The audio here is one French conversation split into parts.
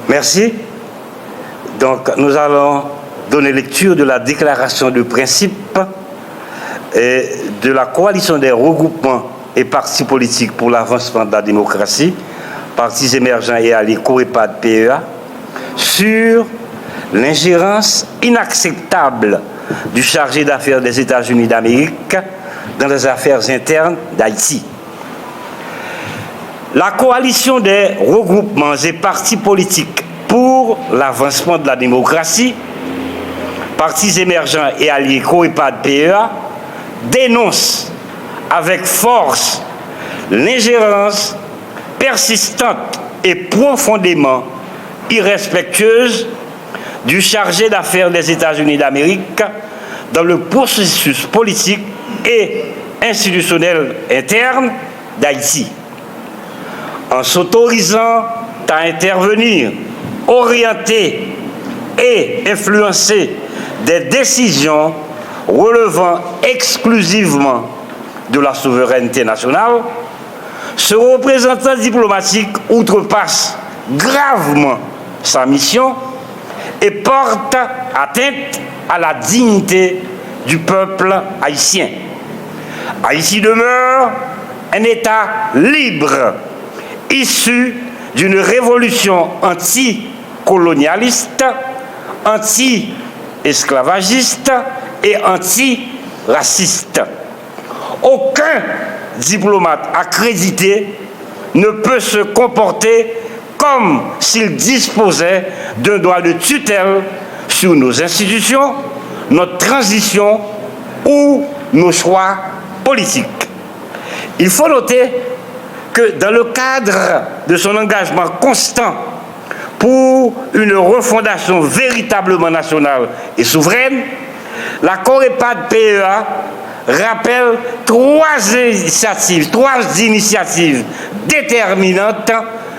Merci. Donc, nous allons donner lecture de la déclaration de principe et de la coalition des regroupements et partis politiques pour l'avancement de la démocratie, partis émergents et alliés COREPAD PEA, sur l'ingérence inacceptable du chargé d'affaires des États-Unis d'Amérique dans les affaires internes d'Haïti. La coalition des regroupements et partis politiques pour l'avancement de la démocratie, partis émergents et alliés COREPAD PEA, dénonce avec force l'ingérence persistante et profondément irrespectueuse du chargé d'affaires des États-Unis d'Amérique dans le processus politique et institutionnel interne d'Haïti, en s'autorisant à intervenir, orienter et influencer des décisions relevant exclusivement de la souveraineté nationale. Ce représentant diplomatique outrepasse gravement sa mission et porte atteinte à la dignité du peuple haïtien. Haïti demeure un État libre, issu d'une révolution anticolonialiste, anti-esclavagiste et anti-raciste. Aucun diplomate accrédité ne peut se comporter comme s'il disposait d'un droit de tutelle sur nos institutions, notre transition ou nos choix politiques. Il faut noter que dans le cadre de son engagement constant pour une refondation véritablement nationale et souveraine, la COREPAD PEA rappelle trois initiatives déterminantes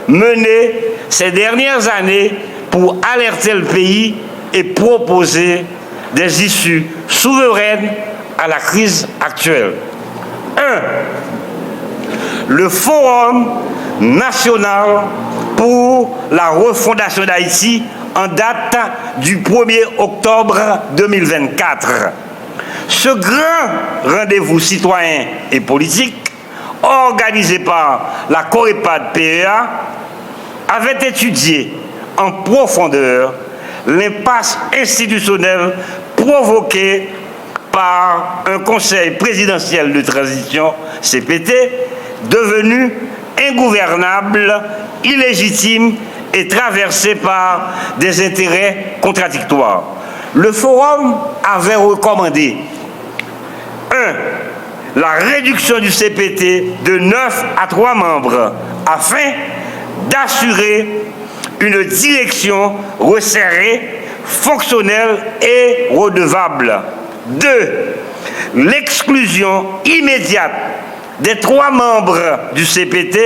menées ces dernières années pour alerter le pays et proposer des issues souveraines à la crise actuelle. 1. Le Forum national pour la refondation d'Haïti en date du 1er octobre 2024. Ce grand rendez-vous citoyen et politique, organisé par la COREPAD PEA, avait étudié en profondeur l'impasse institutionnelle provoquée par un conseil présidentiel de transition, CPT, devenu ingouvernable, illégitime et traversé par des intérêts contradictoires. Le forum avait recommandé 1. La réduction du CPT de 9 à 3 membres afin d'assurer une direction resserrée, fonctionnelle et redevable. 2. L'exclusion immédiate des 3 membres du CPT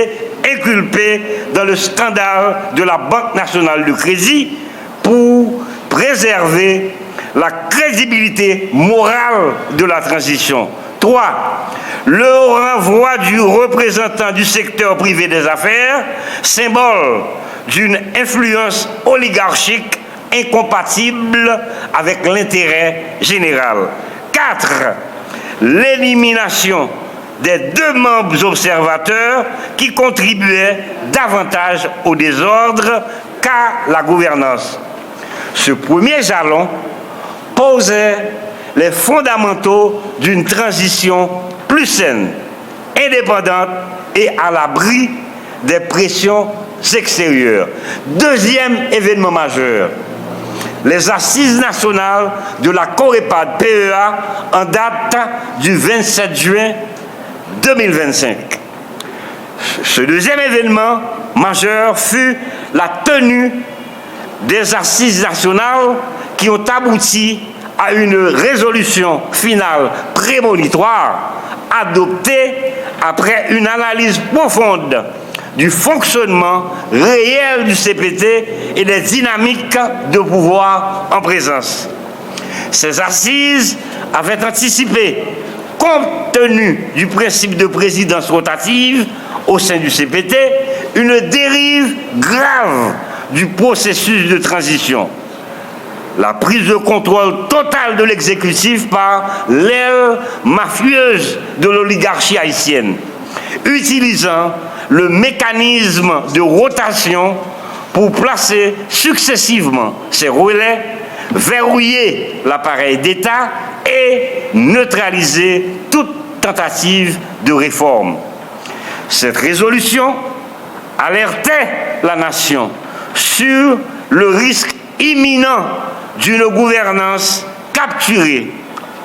inculpés dans le scandale de la Banque nationale de crédit pour préserver la crédibilité morale de la transition. 3. Le renvoi du représentant du secteur privé des affaires, symbole d'une influence oligarchique incompatible avec l'intérêt général. 4. L'élimination des 2 membres observateurs qui contribuaient davantage au désordre qu'à la gouvernance. Ce premier jalon posait les fondamentaux d'une transition plus saine, indépendante et à l'abri des pressions extérieures. Deuxième événement majeur, les assises nationales de la COREPAD PEA en date du 27 juin 2025. Ce deuxième événement majeur fut la tenue des assises nationales qui ont abouti à une résolution finale prémonitoire adoptée après une analyse profonde du fonctionnement réel du CPT et des dynamiques de pouvoir en présence. Ces assises avaient anticipé, compte tenu du principe de présidence rotative au sein du CPT, une dérive grave du processus de transition. La prise de contrôle totale de l'exécutif par l'aile mafieuse de l'oligarchie haïtienne, utilisant le mécanisme de rotation pour placer successivement ses relais, verrouiller l'appareil d'État et neutraliser toute tentative de réforme. Cette résolution alertait la nation sur le risque imminent d'une gouvernance capturée,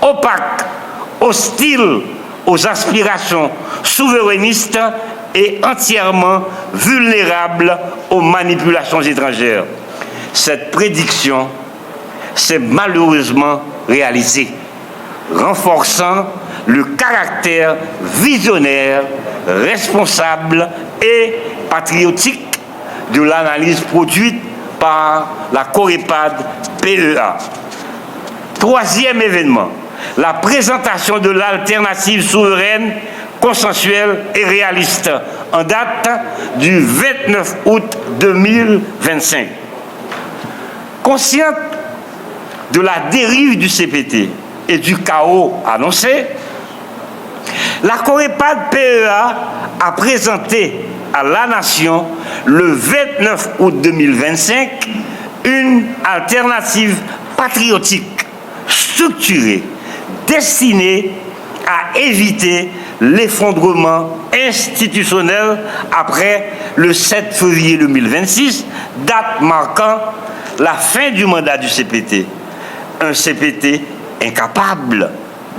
opaque, hostile aux aspirations souverainistes et entièrement vulnérable aux manipulations étrangères. Cette prédiction s'est malheureusement réalisée, renforçant le caractère visionnaire, responsable et patriotique de l'analyse produite par la COREPAD PEA. Troisième événement, la présentation de l'alternative souveraine, consensuelle et réaliste en date du 29 août 2025. Consciente de la dérive du CPT et du chaos annoncé, la COREPAD PEA a présenté à la nation le 29 août 2025 une alternative patriotique structurée destinée à éviter l'effondrement institutionnel après le 7 février 2026, date marquant la fin du mandat du CPT. Un CPT incapable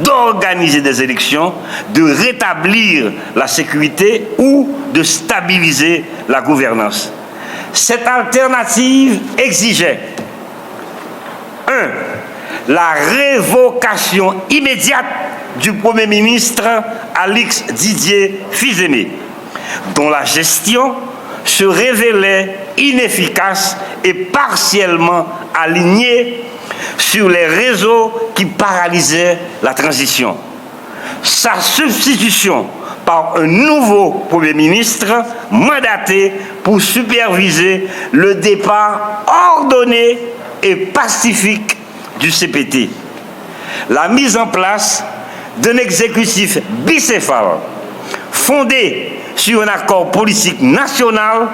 d'organiser des élections, de rétablir la sécurité ou de stabiliser la gouvernance. Cette alternative exigeait 1. La révocation immédiate du Premier ministre Alix Didier Fils-Aimé, dont la gestion se révélait inefficace et partiellement alignée sur les réseaux qui paralysaient la transition. Sa substitution par un nouveau Premier ministre mandaté pour superviser le départ ordonné et pacifique du CPT. La mise en place d'un exécutif bicéphale fondé sur un accord politique national,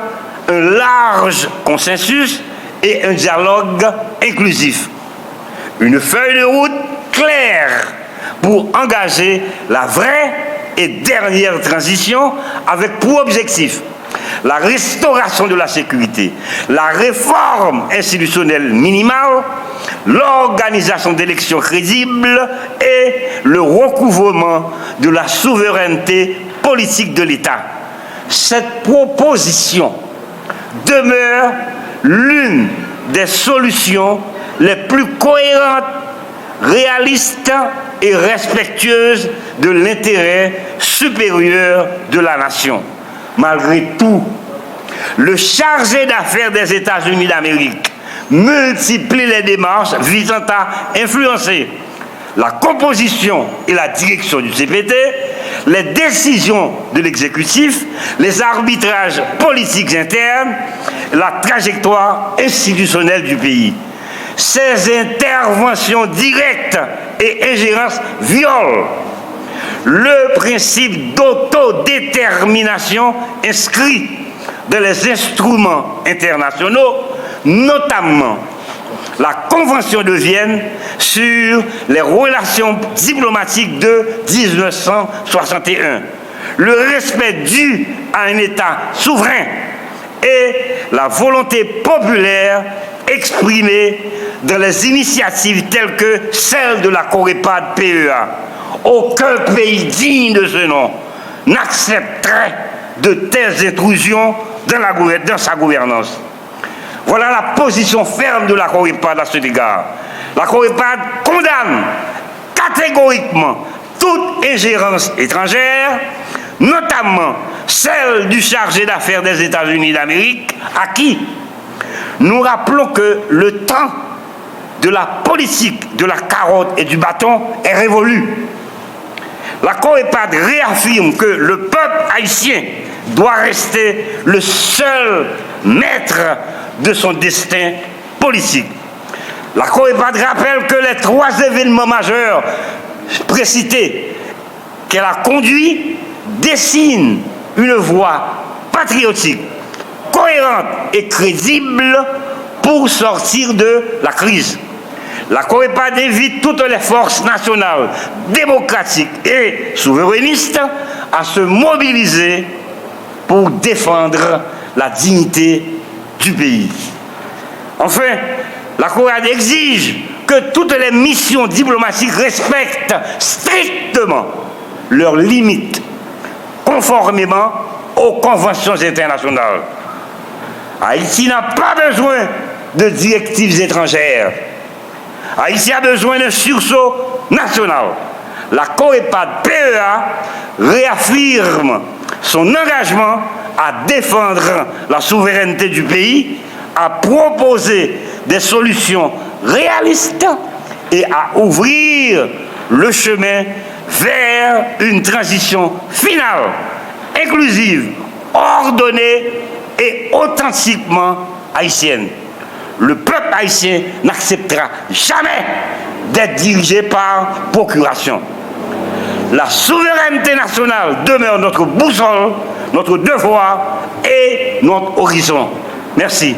un large consensus et un dialogue inclusif. Une feuille de route claire pour engager la vraie et dernière transition avec pour objectif la restauration de la sécurité, la réforme institutionnelle minimale, l'organisation d'élections crédibles et le recouvrement de la souveraineté politique de l'État. Cette proposition demeure l'une des solutions les plus cohérentes, réalistes et respectueuses de l'intérêt supérieur de la nation. Malgré tout, le chargé d'affaires des États-Unis d'Amérique multiplie les démarches visant à influencer la composition et la direction du CPT, les décisions de l'exécutif, les arbitrages politiques internes, la trajectoire institutionnelle du pays. Ces interventions directes et ingérences violent le principe d'autodétermination inscrit dans les instruments internationaux, notamment la Convention de Vienne sur les relations diplomatiques de 1961, le respect dû à un État souverain et la volonté populaire exprimée dans les initiatives telles que celle de la COREPAD PEA. Aucun pays digne de ce nom n'accepterait de telles intrusions dans sa gouvernance. Voilà la position ferme de la COREPAD à cet égard. La COREPAD condamne catégoriquement toute ingérence étrangère, notamment celle du chargé d'affaires des États-Unis d'Amérique, à qui nous rappelons que le temps de la politique de la carotte et du bâton est révolu. La COREPAD réaffirme que le peuple haïtien doit rester le seul maître de son destin politique. La COREPAD rappelle que les 3 événements majeurs précités qu'elle a conduits dessinent une voie patriotique, cohérente et crédible pour sortir de la crise. La COREPAD invite toutes les forces nationales, démocratiques et souverainistes à se mobiliser pour défendre la dignité du pays. Enfin, la COREPAD exige que toutes les missions diplomatiques respectent strictement leurs limites, conformément aux conventions internationales. Haïti n'a pas besoin de directives étrangères. Haïti a besoin d'un sursaut national. La COREPAD PEA réaffirme son engagement à défendre la souveraineté du pays, à proposer des solutions réalistes et à ouvrir le chemin vers une transition finale, inclusive, ordonnée et authentiquement haïtienne. Le peuple haïtien n'acceptera jamais d'être dirigé par procuration. La souveraineté nationale demeure notre boussole, notre devoir et notre horizon. Merci.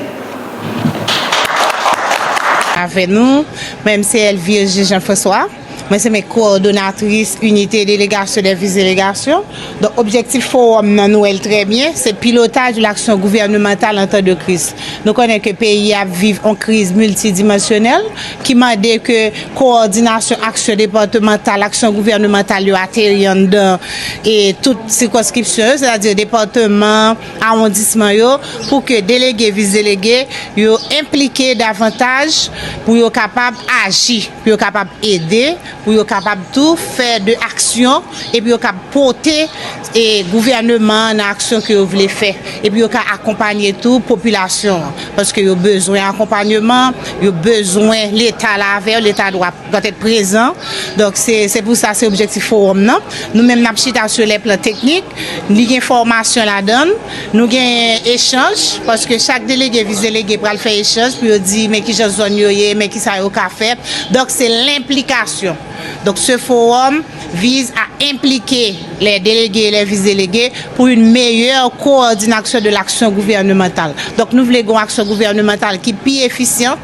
Avec nous, même si elle vit Jean-François, mais c'est mes coordonnatrices unité délégation des vice-délégations. Donc, objectif forum, nous, elle très bien, c'est pilotage de l'action gouvernementale en temps de crise. Nous connaissons que le pays vit en crise multidimensionnelle qui m'a dit que coordination, action départementale, action gouvernementale, atterri dans et toute circonscription, c'est-à-dire département, arrondissement, pour que délégués, vice-délégués, soient impliqués davantage pour être capables d'agir, pour être capables d'aider, pour être capable de tout faire de action et puis capable porter et gouvernement dans l'action que vous voulez faire et puis accompagner toute population parce que vous besoin d'accompagnement, vous besoin l'État là avec l'État doit être présent. Donc c'est pour ça c'est objectif forum non. Nous même n'a chita sur les plans techniques, nous avons formation là-dedans, nous avons échange parce que chaque délégué vice-délégué pour faire échange puis dit mais qui zone yoyé mais qui ça yo ka faire. Donc c'est l'implication. Donc ce forum vise à impliquer les délégués et les vice-délégués pour une meilleure coordination de l'action gouvernementale. Donc nous voulons une action gouvernementale qui est plus efficiente.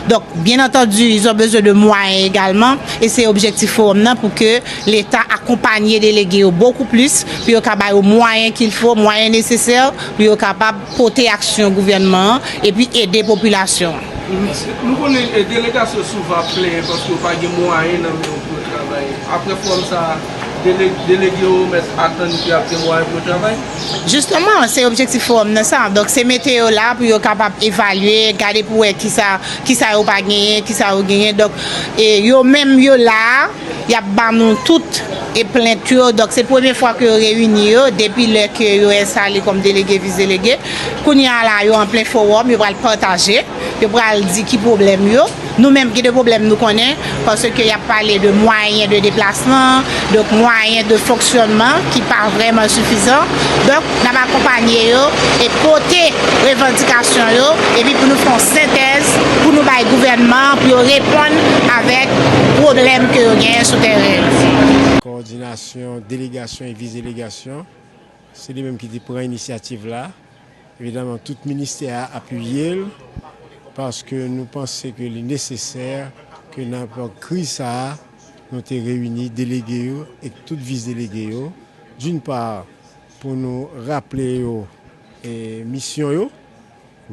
Donc bien entendu, ils ont besoin de moyens également et c'est l'objectif forum pour que l'État accompagne les délégués beaucoup plus, puis au capable aux moyens qu'il faut, moyens nécessaires, puis au capable de porter action au gouvernement et puis aider la population. Nous connaissons les délégations souvent pleines parce qu'il n'y a pas de moyens pour le travail. Après, comme ça, délégués attendent qu'il y ait des moyens pour le travail. Justement, c'est l'objectif forum. Donc, c'est météo là pour être capable d'évaluer, regarder pour qui ça n'a pas gagné, qui ça a gagné. Donc, et même là, il y a nous toutes et plein de choses. Donc, c'est la première fois que nous réunissons depuis que nous installés comme délégués, vice-délégués. Quand nous sommes là, en plein forum, nous allons partager, nous allons dire qui problème yo. Nous-mêmes, qui de problèmes nous connaissons parce qu'il y a parlé de moyens de déplacement, de moyens de fonctionnement qui ne sont pas vraiment suffisants. Donc, nous avons accompagné et porté revendications et puis pour nous faire une synthèse, pour nous faire le gouvernement, pour répondre avec les problèmes que nous avons sur le terrain. Coordination, délégation et vice-délégation, c'est les mêmes qui prennent l'initiative là. Évidemment, tout ministère a appuyé parce que nous pensons qu'il est nécessaire que n'importe crise ça, nous avons réunis délégués et toutes vice-délégués. D'une part, pour nous rappeler les missions,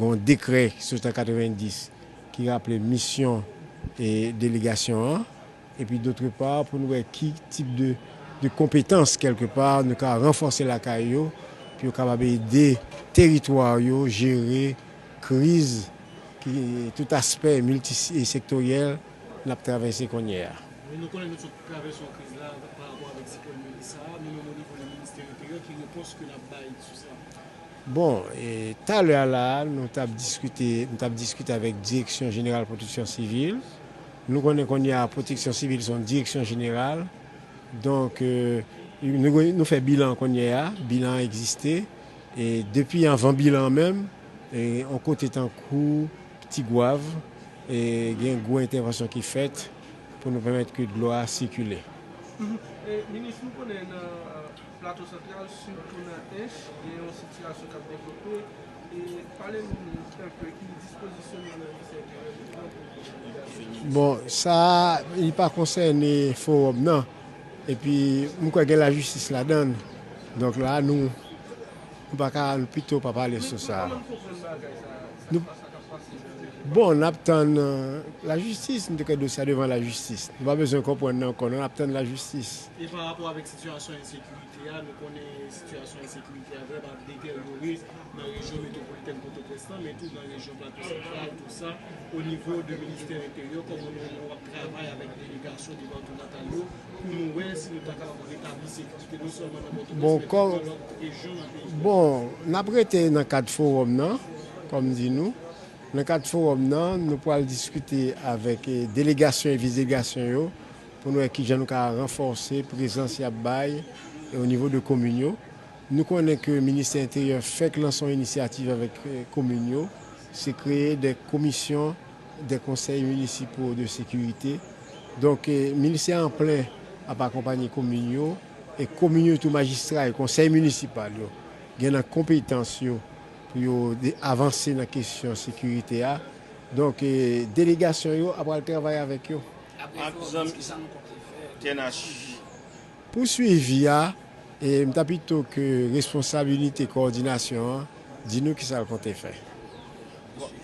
un décret 1990 qui rappelle mission et délégation. Et puis d'autre part, pour nous voir qui type de compétences quelque part, nous avons renforcer la CAIO, puis nous avons aider le territoire à gérer la crise, tout aspect multisectoriel nous avons traversé qu'on y a. Nous connaissons notre traversée en crise là par rapport avec ce qu'on dit ça, nous au niveau du ministère intérieur qui répond que la baille sur ça. Bon, et tout à l'heure là, nous avons discuté avec la Direction générale de protection civile. Nous connaissons qu'on y a protection civile, son direction générale. Donc, nous faisons bilan qu'on y a, bilan existé. Et depuis avant bilan même, et on côté en cours, petit Gouave, et il y a une grosse intervention qui est faite pour nous permettre que de l'eau a circulé. Ministre, nous connaissons le plateau central, surtout dans l'Inch, il y a une situation qui a développé. Et parlez-nous un peu qui dispositionne dans le Bon, ça, il n'est pas concerné le forum, non. Et puis, nous croyons que la justice la donne. Donc là, nous ne plutôt pas parler sur ça. Bon, on attend la justice, nous avons dossier devant la justice. Nous n'avons pas besoin de comprendre encore, on attend la justice. Et par rapport avec la situation d'insécurité, nous connaissons la situation d'insécurité vraiment détériorée dans la région métropolitaine Port-au-Prince, mais tout dans la région plateau central, tout ça, au niveau du ministère intérieur, comme on travaille avec la délégation départementale, pour nous voir si nous avons rétabli la sécurité, non seulement dans Port-au-Prince, mais dans l'autre région dans le pays. Bon, nous avons été dans le cadre forum, non, comme dit nous. Dans le cadre du forum, nous pourrons discuter avec les délégations et vice-délégations pour nous qui nous renforcer la présence au niveau de communaux. Nous connaissons que le ministère intérieur fait que son initiative avec les communaux, c'est créer des commissions, des conseils municipaux de sécurité. Donc, le ministère en plein à accompagner les communaux et communaux, tout magistrats et conseils municipaux. Il y a une compétence pour avancer dans la question de la sécurité. Donc, les délégations après le travail avec eux. Poursuivre, et je plutôt que responsabilité coordination, dis-nous qui ça compte faire.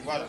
Voilà.